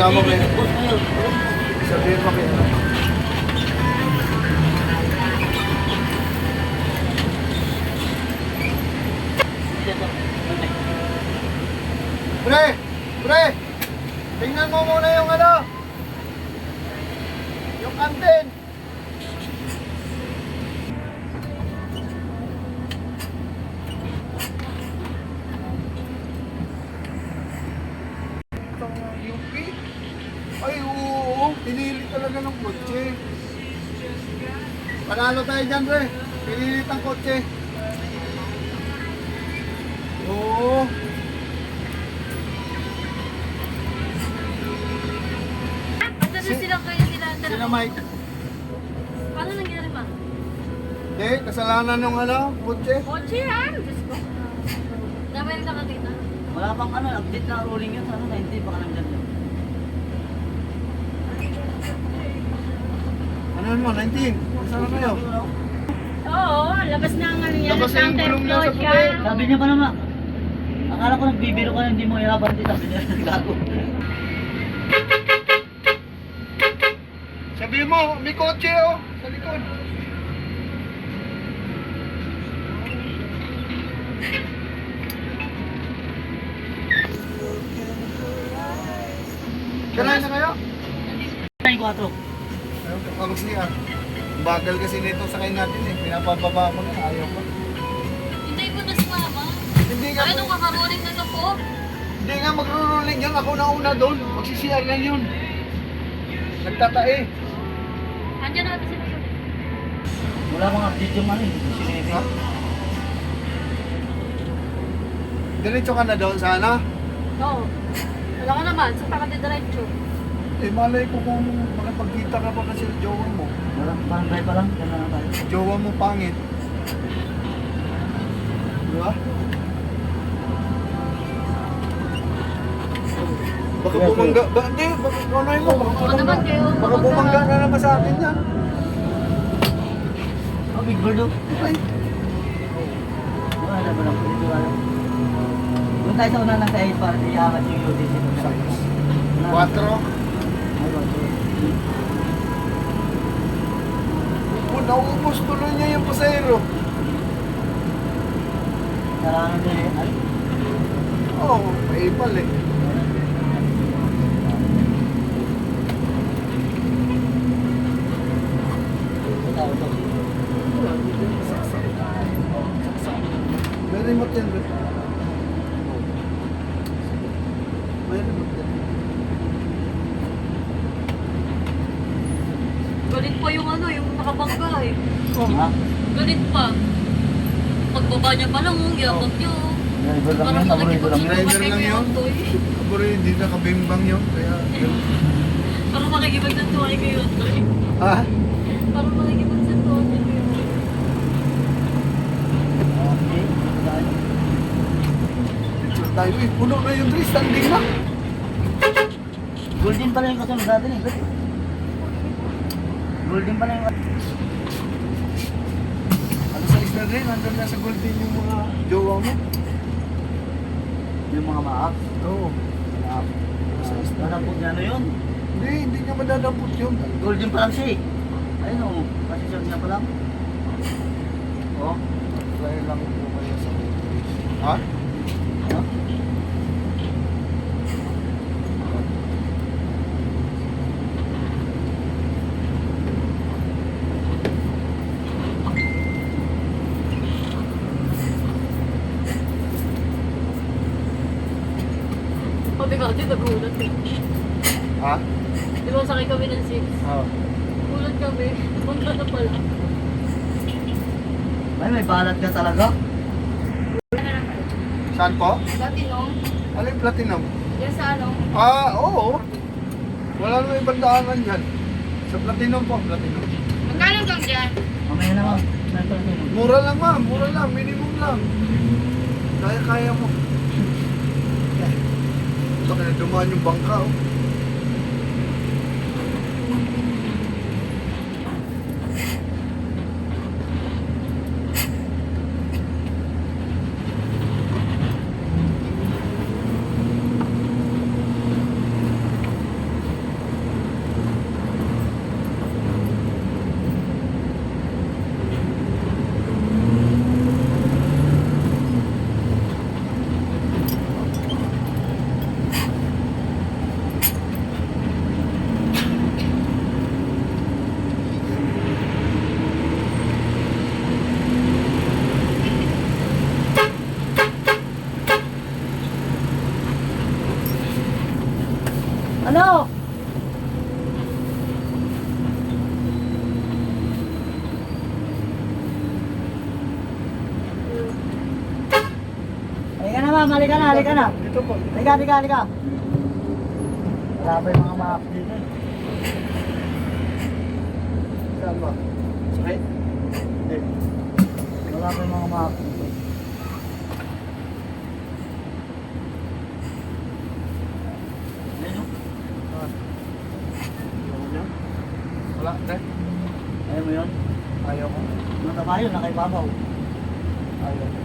mo kayo. Boss ngayon. Sabihin mo kayo. Pre! Pre! Tingnan mo muna yung ano. Yung anten. Itong UP. Ay, oo. Pinili talaga ng kotse. Panalo tayo dyan, pre. Pinilit ang kotse. Oo. Ando na silang kayo nila. Sino Mike? Paano nangyari ba? Hindi, kasalanan ng ano, kotse. Kotse yan! Diyos ko. Damay rin nakakita. Wala pang ano, update na ruling yun. Ano, 90 baka nandyan yun. Ano mo, 19? Saan na kayo? Oo, labas na ang ano yan. Labas na yung gulong niya sa puti. Sabi niya pa naman, akala ko nagbibiro ka, hindi mo ihabang dito. Sabi niya, gago. Sabi mo, may kotse oh, sa likod. Kailan na kayo? 4. Ayaw ka pagod niya. Bagal kasi nito sakay natin eh. Pinapababa mo na, ayaw pa. Hindi mo na sumama. Hindi nga, Ay, nung kakaroling na to po. hindi nga magro-rolling yan. Ako na una doon. Magsisiyar lang yun. Nagtatae. Andiyan na natin sila. Wala pang update yung ano, yung sinabi. Ha? Diretso ka na doon sana? Oo. Wala ka naman, sa takadidiretso. Eh malay ko kung makapagkita ka pa kasi sa jowa mo. Wala, parang drive pa lang, yan lang tayo. Jowa mo pangit. Diba? Baka bumangga, hindi, baka ano mo, Baka naman kayo, baka bumangga na naman sa atin yan. Oh, big bird oh. Ay, Wala ba lang, dito wala. Doon tayo sa una ng sahid para iangat yung UDC. 4. Oh, naubos tuloy niya yung pasayro. Kailangan din eh. Ay, Oo, oh, may ipal eh. ito tao to. May remote yan, bro. May remote yan. Galit pa yung ano, yung nakabangga eh. Oh, Ha? Galit pa. Pagbaba niya pa lang, yakap niyo. Driver lang yun, paborito lang yun. Driver lang yun. Pero hindi nakabimbang yun. Kaya, Parang makikipagsantuhan kayo. ha? Parang makikipagsantuhan kayo. Okay, tayo. Picture tayo eh. Puno na yung tree, standing na. Golden pala yung kasunod natin eh. Golden pala yung Ano sa isla rin, nandun na sa Golden yung mga jowa mo. yung mga maak. Oo. Sa isla. Nadampot niya ano yun. Hindi niya madadampot yun. Golden pa lang siya eh. Ayun o, kasi siya niya pa lang. Oh, Try lang po kayo sa ha? ano? Pati kasi nagulat eh. Ha? Di ba sakay kami ng 6? Oo. Gulat kami. Punta na pala. May balat ka talaga. Saan po? Platinum? Alin platinum? Yan sa ano? Ah, oo. Wala naman ibang daanan dyan. Sa platinum po, platinum. Magkano kang dyan? Mamaya na ma'am. Sniper ko yun. Mura lang ma'am, mura lang, minimum lang. Kaya mo. Baka na dumaan yung bangka oh. ma'am, halika na, halika na. Dito po. Halika, halika, halika. Wala pa yung mga map dito. Saan ba? Sakit? Hindi. Wala pa yung mga map dito. Ayun, oh. Wala, ne? Ayaw mo yun? Ayaw ko. Mataba yun, nakaibabaw. Ayaw ko.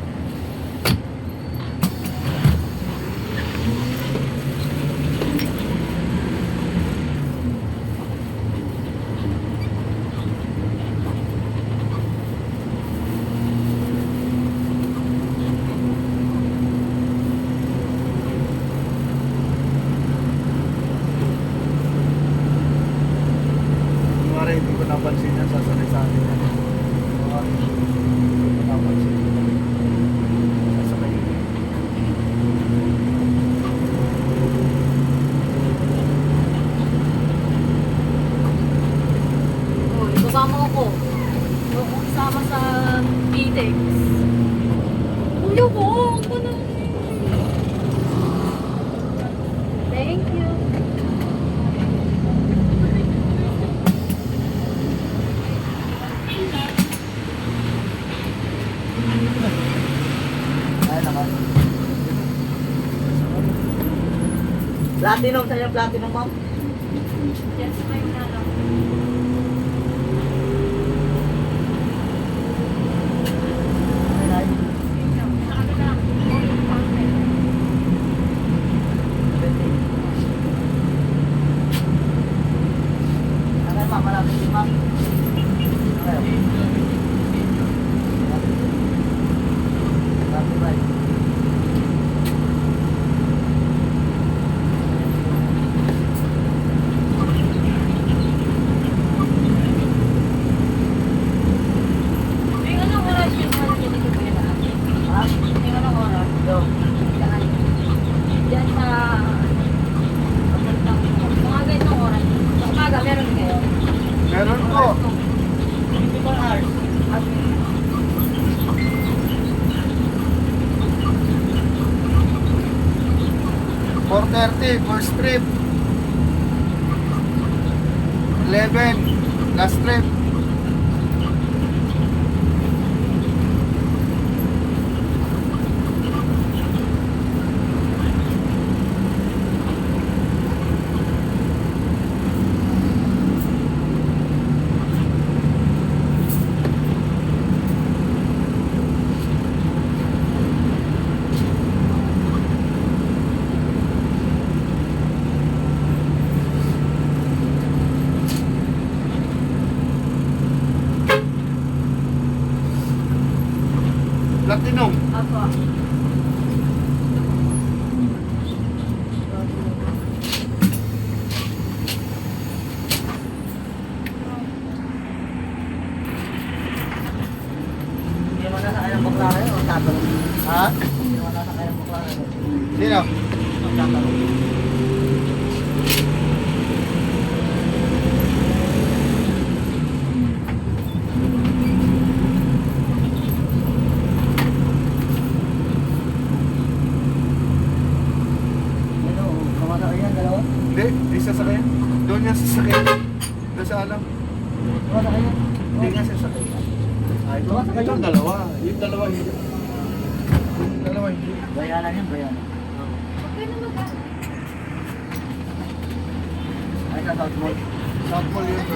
Kunwari, hindi ko napansin yan, sasali sa akin yan. Hindi ko napansin. Sasakay. Oh, ibaba mo ako. Huwag kong isama sa PTEX. Kuya ko, huwag mo na. Thank you. Ayun naman. Platinum, sa'yo yung platinum, ma'am? Yes, may na lang. Ayun, ayun. Sa kabila. Ano, ma'am, malapit din, ma'am. Ano? Malapit, right? May anong oras yung mga nandito ko yun lahat? Ha? May anong oras? Ito. Saan? Diyan sa... Mga ganitong oras. Sa umaga, meron kayo? Meron po. 24 hours. .4:30, first trip. 11, last trip. Platinum. Apo. Hindi mo na sa kayang bakla kayo o tatanong? Ha? Hindi mo na sa kayang bakla kayo Sino? o tatanong? Ano, kamasa kayo yan, dalawa? Hindi, di sasakyan. Doon niya sasakyan. Doon sa alam. Kamasa kayo? Hindi nga sasakyan. Ay, ito ang dalawa. Yung dalawa hindi. Yung dalawa hindi. Bayanan yan, bayanan. Ay, sa South Mall. South Mall yun.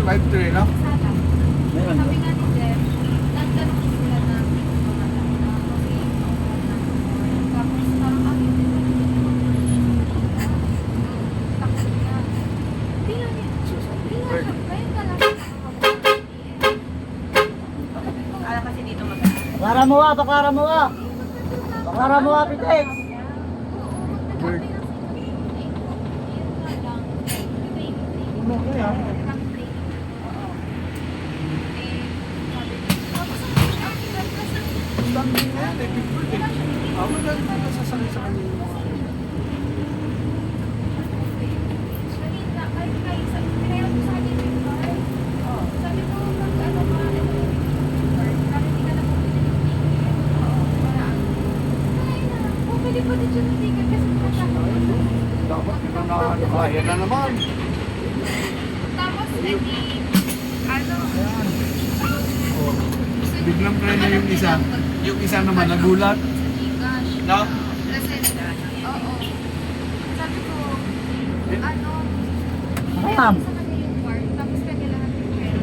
5-3, no? Sana. Meron. Sabi nga ni Jeff, nagtanong sila na kasi tapos parang akin din. Takot niya. Di nga niya. Ngayon ka lang. Kala kasi dito maganda. Baklara mo ah, baklara mo ah. Baklara mo ah, Pitex. Bird. Ano kaya? Ang dami din na yan, eh. Big bird, eh. Ako dahil na nasasakay sa kanya yung mga... Dapat kita na ano, kaya na naman. Tapos, edi, ano, Ayan. Oh. Biglang preno yung isa. Yung isa naman nagulat. Gcash. No? Kasi, oo. Sabi ko, ano, Ma'am. sa kanya yung card, tapos kailangan yung pera.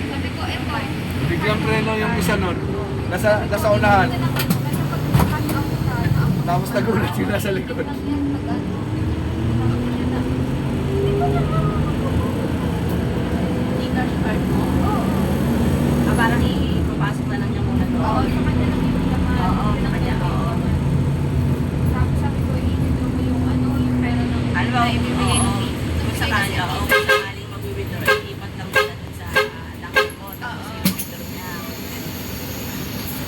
Sabi ko, eto. Biglang preno yung isa nun. Nasa unahan. Tapos nagulat yung nasa likod. Gcash card mo. Ah, parang ipapasok na lang niya muna doon. Oo, sa kanya lang yung laman. Oo, sa kanya, oo. Tapos sabi ko, i-withdraw mo yung ano, yung pera ng Ano ba, na ibibigay ng oo. fee. Sa kanya, oo.